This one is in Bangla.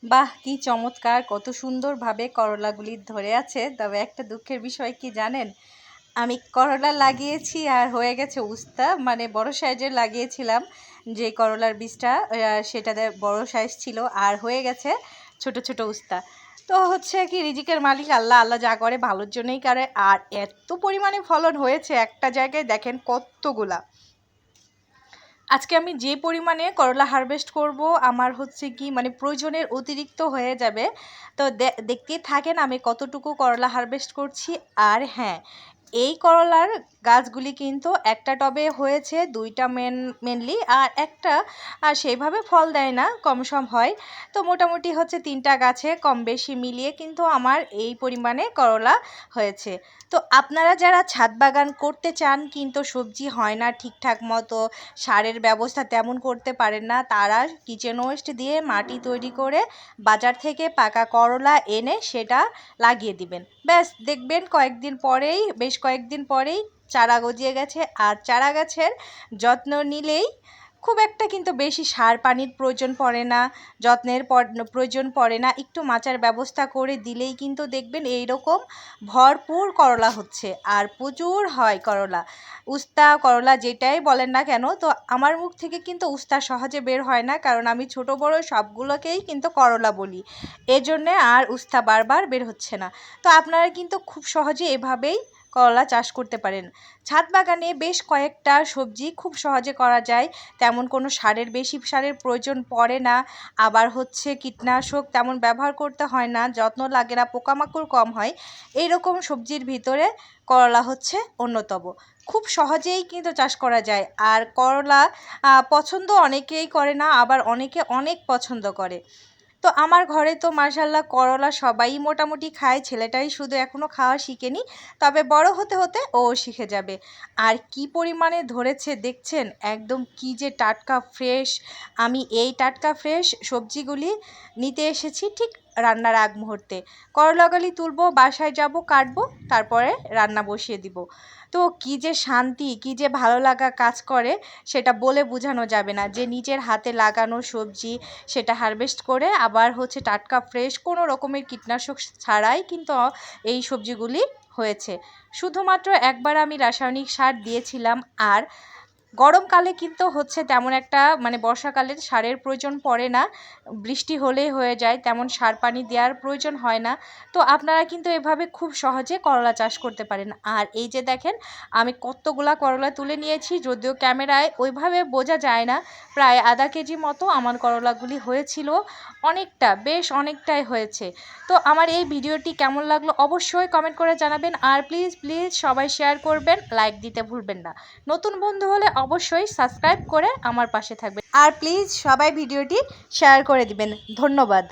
বাহ, কি চমৎকার! কত সুন্দরভাবে করলাগুলি ধরে আছে। তবে একটা দুঃখের বিষয় কি জানেন? আমি করলা লাগিয়েছি আর হয়ে গেছে উস্তা। মানে বড় সাইজের লাগিয়েছিলাম যে করলার বীজটা, সেটাতে বড় সাইজ ছিল আর হয়ে গেছে ছোট ছোট উস্তা। তো হচ্ছে কি, রিজিকের মালিক আল্লাহ, আল্লাহ যা করে ভালোর জন্যই করে। আর এত পরিমাণে ফলন হয়েছে, একটা জায়গায় দেখেন কতগুলা। আজকে আমি যে পরিমাণে করলা হারভেস্ট করব, আমার হচ্ছে কি মানে প্রয়োজনের অতিরিক্ত হয়ে যাবে। তো দেখতেই থাকেন আমি কতটুকু করলা হারভেস্ট করছি। আর হ্যাঁ, এই করলার গাছগুলি কিন্তু একটা টবে হয়েছে দুইটা মেনলি, আর একটা আর সেইভাবে ফল দেয় না, কম সম হয়। তো মোটামুটি হচ্ছে তিনটা গাছে কম বেশি মিলিয়ে কিন্তু আমার এই পরিমাণে করলা হয়েছে। তো আপনারা যারা ছাদ বাগান করতে চান কিন্তু সবজি হয় না ঠিকঠাক মতো, সারের ব্যবস্থা তেমন করতে পারেন না, তারা কিচেন ওয়েস্ট দিয়ে মাটি তৈরি করে বাজার থেকে পাকা করলা এনে সেটা লাগিয়ে দিবেন। ব্যাস, দেখবেন বেশ কয়েকদিন পরেই চারা গজিয়ে গেছে। আর চারা গাছের যত্ন নিলেই খুব একটা কিন্তু বেশি সার পানির প্রয়োজন পড়ে না, যত্নের প্রয়োজন পড়ে না। একটু মাচার ব্যবস্থা করে দিলেই কিন্তু দেখবেন এইরকম ভরপুর করলা হচ্ছে আর প্রচুর হয় করলা। উস্তা করলা যেটাই বলেন না কেন, তো আমার মুখ থেকে কিন্তু উস্তা সহজে বের হয় না, কারণ আমি ছোট বড় সবগুলোকেই কিন্তু করলা বলি। এজন্যে আর উস্তা বারবার বের হচ্ছে না। তো আপনারা কিন্তু খুব সহজে এভাবেই করলা চাষ করতে পারেন। ছাদ বাগানে বেশ কয়েকটা সবজি খুব সহজে করা যায়, তেমন কোনো বেশি সারের প্রয়োজন পড়ে না। আবার হচ্ছে কীটনাশক তেমন ব্যবহার করতে হয় না, যত্ন লাগে না, পোকামাকড় কম হয়। এইরকম সবজির ভিতরে করলা হচ্ছে অন্যতম। খুব সহজেই কিন্তু চাষ করা যায়। আর করলা পছন্দ অনেকেই করে না, আবার অনেকে অনেক পছন্দ করে। তো আমার ঘরে তো মাশাআল্লাহ করলা সবাই মোটামুটি খায়, ছেলেটাই শুধু এখনও খাওয়া শিখেনি, তবে বড় হতে হতে ও শিখে যাবে। আর কি পরিমাণে ধরেছে দেখছেন, একদম কি যে টাটকা ফ্রেশ। আমি এই টাটকা ফ্রেশ সবজিগুলি নিতে এসেছি ঠিক রান্নার আগ মুহূর্তে। করলাগুলি তুলবো, বাসায় যাব, কাটবো, তারপরে রান্না বসিয়ে দিব। তো কি যে শান্তি, কি যে ভালো লাগা কাজ করে, সেটা বলে বোঝানো যাবে না। যে নিজের হাতে লাগানো সবজি, সেটা হারভেস্ট করে আবার হচ্ছে টাটকা ফ্রেশ, কোনো রকমের কীটনাশক ছাড়াই কিন্তু এই সবজিগুলি হয়েছে। শুধুমাত্র একবার আমি রাসায়নিক সার দিয়েছিলাম। আর গরমকালে কিন্তু হচ্ছে তেমন একটা মানে বর্ষাকালে সারের প্রয়োজন পড়ে না, বৃষ্টি হলেই হয়ে যায়, তেমন সার পানি দেওয়ার প্রয়োজন হয় না। তো আপনারা কিন্তু এভাবে খুব সহজে করলা চাষ করতে পারেন। আর এই যে দেখেন আমি কতগুলা করলা তুলে নিয়েছি, যদিও ক্যামেরায় ওইভাবে বোঝা যায় না। প্রায় আধা কেজি মতো আমার করলাগুলি হয়েছিল, বেশ অনেকটাই হয়েছে। তো আমার এই ভিডিওটি কেমন লাগলো অবশ্যই কমেন্ট করে জানাবেন। আর প্লিজ প্লিজ সবাই শেয়ার করবেন, লাইক দিতে ভুলবেন না। নতুন বন্ধু হলে অবশ্যই সাবস্ক্রাইব করে আমার পাশে থাকবেন। আর প্লিজ সবাই ভিডিওটি শেয়ার করে দিবেন। ধন্যবাদ।